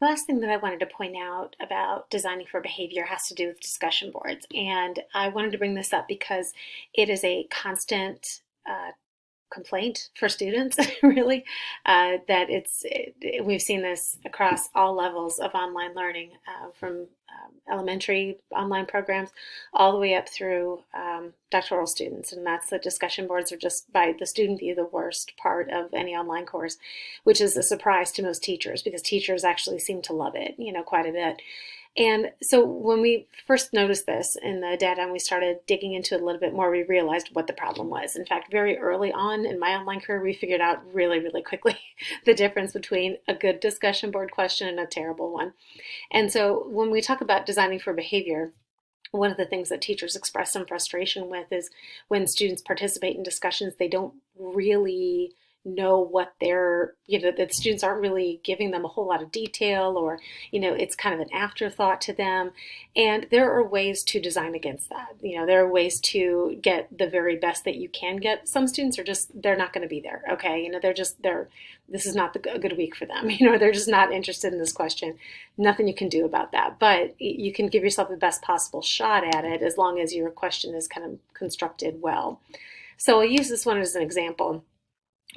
The last thing that I wanted to point out about designing for behavior has to do with discussion boards. And I wanted to bring this up because it is a constant complaint for students, really, that we've seen this across all levels of online learning, from elementary online programs all the way up through doctoral students. And that's the discussion boards are just, by the student view, the worst part of any online course, which is a surprise to most teachers because teachers actually seem to love it, quite a bit. And so when we first noticed this in the data and we started digging into it a little bit more, we realized what the problem was. In fact, very early on in my online career, we figured out really, really quickly the difference between a good discussion board question and a terrible one. And so when we talk about designing for behavior, one of the things that teachers express some frustration with is when students participate in discussions, they don't really know what that students aren't really giving them a whole lot of detail, or, it's kind of an afterthought to them. And there are ways to design against that. There are ways to get the very best that you can get. Some students they're not going to be there. Okay. This is not a good week for them. They're just not interested in this question. Nothing you can do about that, but you can give yourself the best possible shot at it as long as your question is kind of constructed well. So I'll use this one as an example,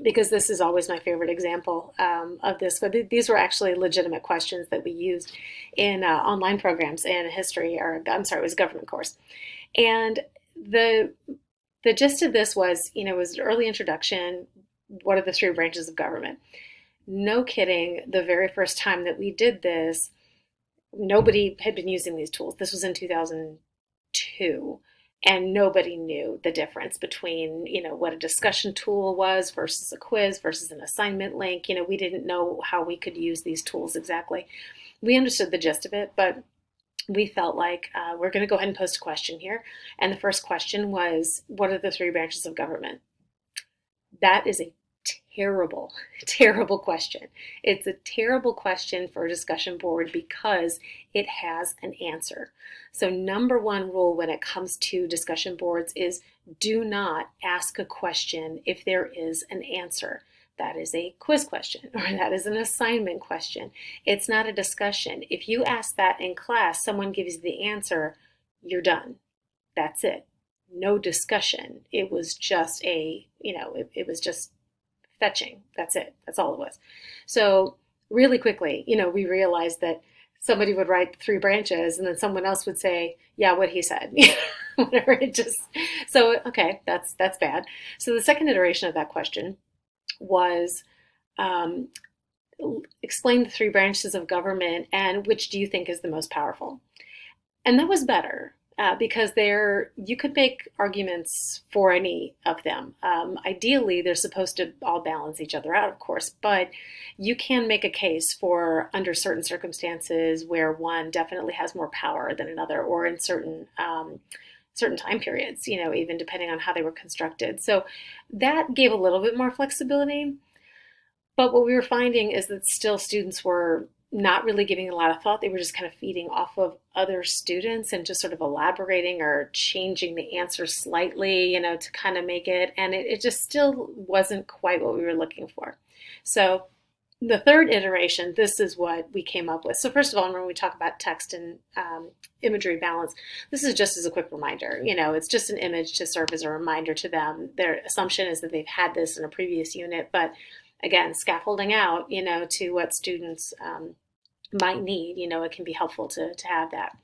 because this is always my favorite example of this. But these were actually legitimate questions that we used in online programs in history, or I'm sorry, it was a government course. And the gist of this was, was an early introduction. What are the three branches of government? No kidding. The very first time that we did this, nobody had been using these tools. This was in 2002. And nobody knew the difference between, what a discussion tool was versus a quiz versus an assignment link. We didn't know how we could use these tools exactly. We understood the gist of it, but we felt like we're going to go ahead and post a question here. And the first question was, what are the three branches of government? That is a terrible, terrible question. It's a terrible question for a discussion board because it has an answer. So number one rule when it comes to discussion boards is do not ask a question if there is an answer. That is a quiz question, or that is an assignment question. It's not a discussion. If you ask that in class, someone gives you the answer, you're done. That's it. No discussion. It was just it was just fetching. That's it. That's all it was. So really quickly, we realized that somebody would write three branches and then someone else would say, yeah, what he said, whatever. So, okay, that's bad. So the second iteration of that question was, explain the three branches of government and which do you think is the most powerful? And that was better. Because you could make arguments for any of them. Ideally, they're supposed to all balance each other out, of course, but you can make a case for under certain circumstances where one definitely has more power than another, or in certain time periods, even depending on how they were constructed. So that gave a little bit more flexibility. But what we were finding is that still students were not really giving a lot of thought. They were just kind of feeding off of other students and just sort of elaborating or changing the answer slightly, to kind of make it. And it just still wasn't quite what we were looking for. So the third iteration, this is what we came up with. So first of all, when we talk about text and imagery balance, this is just as a quick reminder. It's just an image to serve as a reminder to them. Their assumption is that they've had this in a previous unit, but again, scaffolding out, to what students might need, it can be helpful to have that.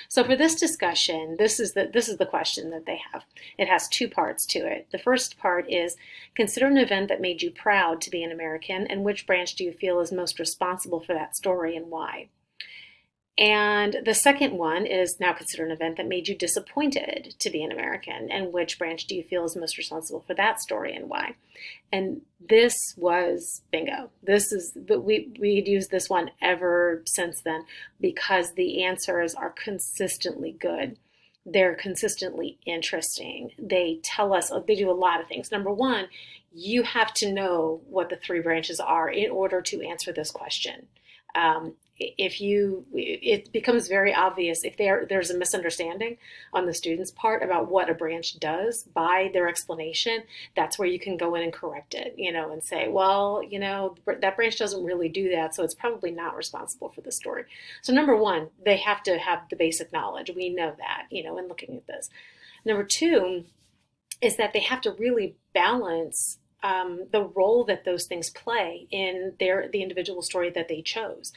So for this discussion, this is the question that they have. It has two parts to it. The first part is, consider an event that made you proud to be an American, and which branch do you feel is most responsible for that story and why? And the second one is, now consider an event that made you disappointed to be an American, and which branch do you feel is most responsible for that story and why? And this was bingo. We'd used this one ever since then because the answers are consistently good. They're consistently interesting. They tell us, they do a lot of things. Number one, you have to know what the three branches are in order to answer this question. It becomes very obvious if there's a misunderstanding on the student's part about what a branch does by their explanation. That's where you can go in and correct it, and say, well, that branch doesn't really do that, so it's probably not responsible for the story. So number one, they have to have the basic knowledge. We know that, in looking at this. Number two is that they have to really balance the role that those things play in the individual story that they chose.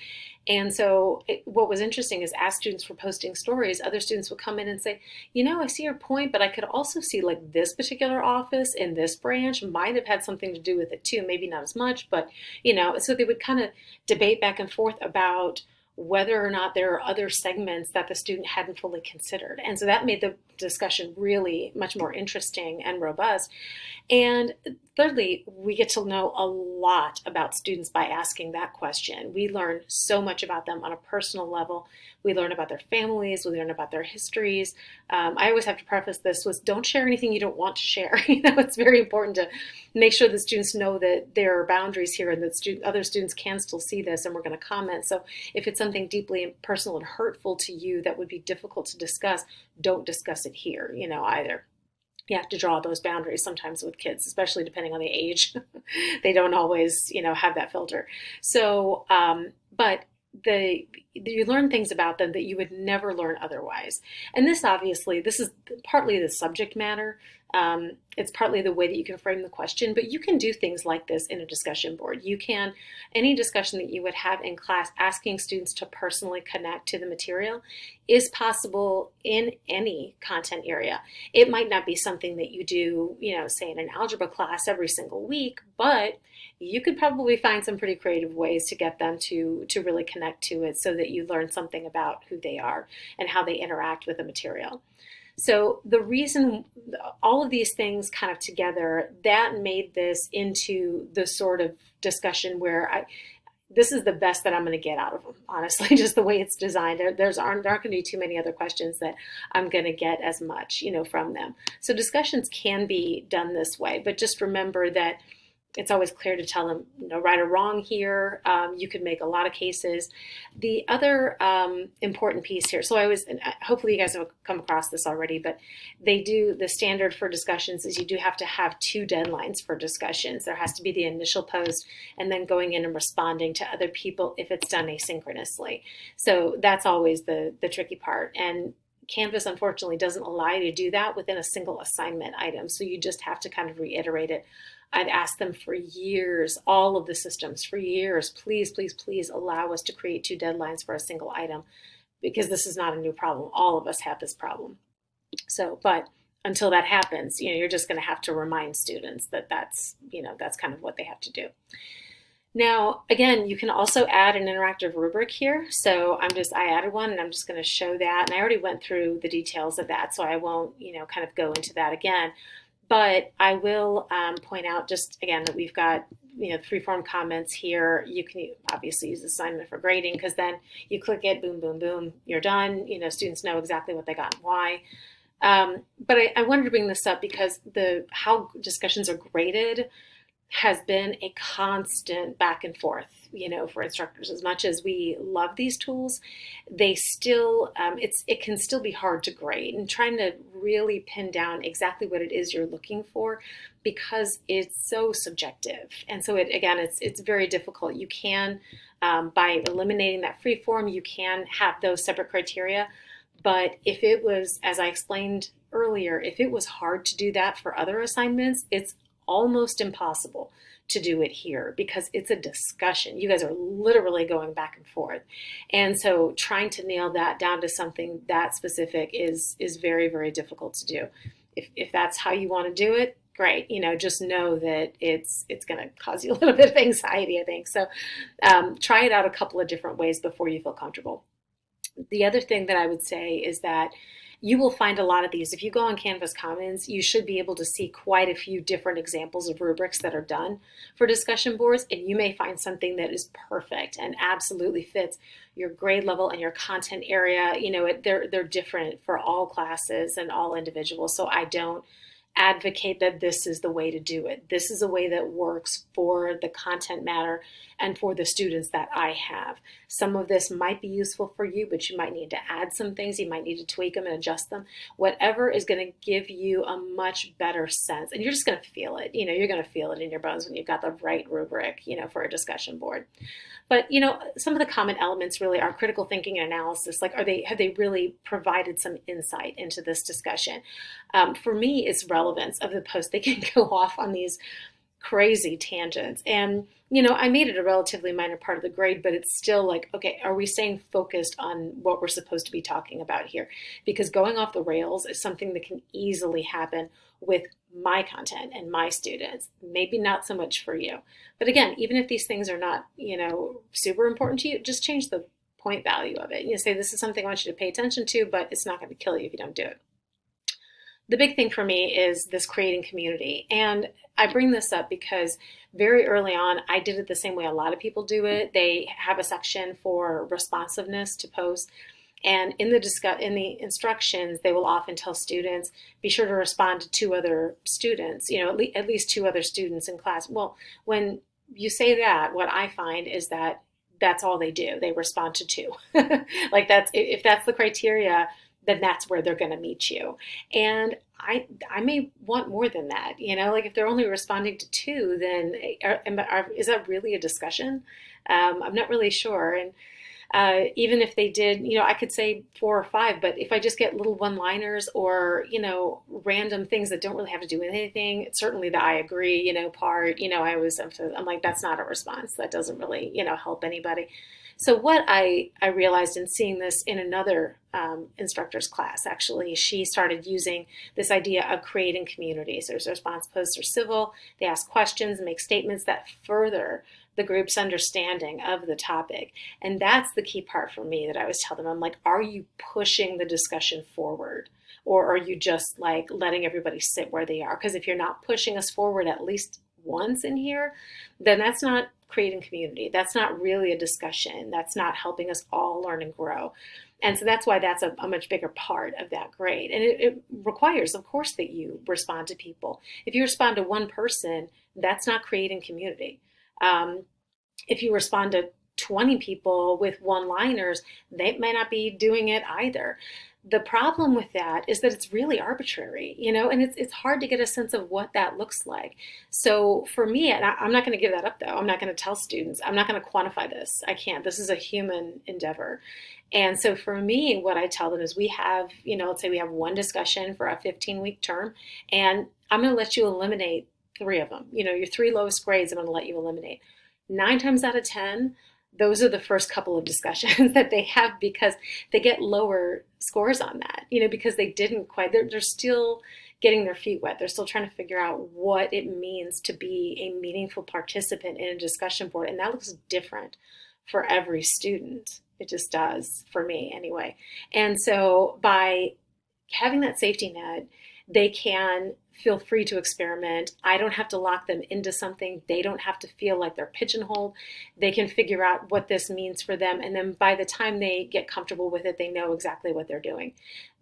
And so what was interesting is as students were posting stories, other students would come in and say, I see your point, but I could also see like this particular office in this branch might have had something to do with it too. Maybe not as much, but, so they would kind of debate back and forth about whether or not there are other segments that the student hadn't fully considered. And so that made the discussion really much more interesting and robust. And thirdly, we get to know a lot about students by asking that question. We learn so much about them on a personal level. We learn about their families. We learn about their histories. I always have to preface this with don't share anything you don't want to share. It's very important to make sure the students know that there are boundaries here and that other students can still see this and we're going to comment. So if it's something deeply personal and hurtful to you that would be difficult to discuss, don't discuss it here, either. You have to draw those boundaries sometimes with kids, especially depending on the age. They don't always, have that filter. So, but you learn things about them that you would never learn otherwise. And this is partly the subject matter. It's partly the way that you can frame the question, but you can do things like this in a discussion board. Any discussion that you would have in class, asking students to personally connect to the material is possible in any content area. It might not be something that you do, say in an algebra class every single week, but you could probably find some pretty creative ways to get them to really connect to it so that you learn something about who they are and how they interact with the material. So the reason all of these things kind of together, that made this into the sort of discussion where this is the best that I'm going to get out of them, honestly, just the way it's designed. There aren't going to be too many other questions that I'm going to get as much, from them. So discussions can be done this way, but just remember that it's always clear to tell them, right or wrong here. You could make a lot of cases. The other important piece here, hopefully you guys have come across this already, but the standard for discussions is you do have to have 2 deadlines for discussions. There has to be the initial post and then going in and responding to other people if it's done asynchronously. So that's always the tricky part. And Canvas, unfortunately, doesn't allow you to do that within a single assignment item. So you just have to kind of reiterate it. I've asked them for years, all of the systems for years, please, please, please allow us to create 2 deadlines for a single item because this is not a new problem. All of us have this problem. So, but until that happens, you're just going to have to remind students that that's kind of what they have to do. Now, again, you can also add an interactive rubric here. So I added one and I'm just going to show that. And I already went through the details of that, so I won't, kind of go into that again. But I will point out just again that we've got free-form comments here. You can obviously use assignment for grading because then you click it, boom, boom, boom, you're done. Students know exactly what they got and why. But I wanted to bring this up because how discussions are graded has been a constant back and forth, for instructors. As much as we love these tools, they still, it can still be hard to grade and trying to really pin down exactly what it is you're looking for because it's so subjective. And so it's very difficult. You can, by eliminating that free form, you can have those separate criteria. But if it was, as I explained earlier, if it was hard to do that for other assignments, it's almost impossible to do it here because it's a discussion. You guys are literally going back and forth. And so trying to nail that down to something that specific is very, very difficult to do. If that's how you want to do it, great. Just know that it's going to cause you a little bit of anxiety, I think. So try it out a couple of different ways before you feel comfortable. The other thing that I would say is that you will find a lot of these. If you go on Canvas Commons, you should be able to see quite a few different examples of rubrics that are done for discussion boards, and you may find something that is perfect and absolutely fits your grade level and your content area. They're different for all classes and all individuals, so I don't advocate that this is the way to do it. This is a way that works for the content matter and for the students that I have. Some of this might be useful for you, but you might need to add some things. You might need to tweak them and adjust them. Whatever is going to give you a much better sense. And you're just going to feel it. You're going to feel it in your bones when you've got the right rubric, for a discussion board. But some of the common elements really are critical thinking and analysis. Like, have they really provided some insight into this discussion? For me, it's relevance of the post. They can go off on these crazy tangents, and I made it a relatively minor part of the grade, but it's still like, okay, are we staying focused on what we're supposed to be talking about here? Because going off the rails is something that can easily happen with my content and my students. Maybe not so much for you. But again, even if these things are not, super important to you, just change the point value of it. Say, this is something I want you to pay attention to, but it's not going to kill you if you don't do it. The big thing for me is this creating community. And I bring this up because very early on, I did it the same way a lot of people do it. They have a section for responsiveness to posts. And in the instructions, they will often tell students, be sure to respond to 2 other students, at least 2 other students in class. Well, when you say that, what I find is that that's all they do. They respond to 2. Like, if that's the criteria, then that's where they're going to meet you. And I may want more than that. Like, if they're only responding to 2, then is that really a discussion? I'm not really sure. And even if they did, I could say 4 or 5, but if I just get little one-liners or, random things that don't really have to do with anything, certainly the I agree, part, I'm like, that's not a response. That doesn't really, help anybody. So what I realized in seeing this in another instructor's class, actually, she started using this idea of creating communities. There's response posts are civil. They ask questions and make statements that further the group's understanding of the topic. And that's the key part for me that I always tell them. I'm like, are you pushing the discussion forward? Or are you just like letting everybody sit where they are? Because if you're not pushing us forward at least once in here, then that's not creating community. That's not really a discussion. That's not helping us all learn and grow. And so that's why that's a much bigger part of that grade. And it requires, of course, that you respond to people. If you respond to one person, that's not creating community. If you respond to 20 people with one-liners, they may not be doing it either. The problem with that is that it's really arbitrary, and it's hard to get a sense of what that looks like. So for me, and I'm not going to give that up, though. I'm not going to tell students. I'm not going to quantify this. I can't. This is a human endeavor. And so for me, what I tell them is we have, let's say we have one discussion for a 15-week term, and I'm going to let you eliminate 3 of them. Your 3 lowest grades, I'm going to let you eliminate. 9 times out of 10, those are the first couple of discussions that they have because they get lower scores on that, because they didn't quite, they're still getting their feet wet. They're still trying to figure out what it means to be a meaningful participant in a discussion board. And that looks different for every student. It just does, for me anyway. And so by having that safety net, they can feel free to experiment. I don't have to lock them into something. They don't have to feel like they're pigeonholed. They can figure out what this means for them. And then by the time they get comfortable with it, they know exactly what they're doing.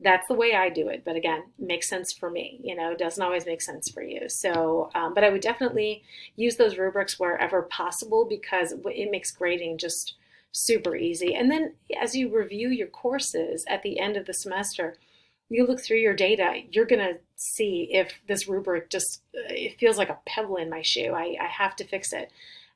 That's the way I do it. But again, it makes sense for me. It doesn't always make sense for you. So, but I would definitely use those rubrics wherever possible because it makes grading just super easy. And then as you review your courses at the end of the semester, you look through your data, you're going to see if this rubric just, it feels like a pebble in my shoe. I have to fix it.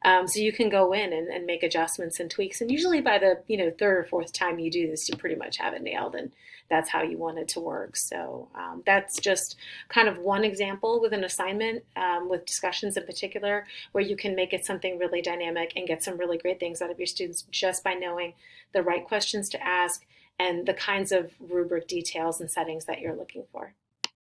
So you can go in and make adjustments and tweaks. And usually by the 3rd or 4th time you do this, you pretty much have it nailed. And that's how you want it to work. So that's just kind of one example with an assignment, with discussions in particular, where you can make it something really dynamic and get some really great things out of your students just by knowing the right questions to ask and the kinds of rubric details and settings that you're looking for.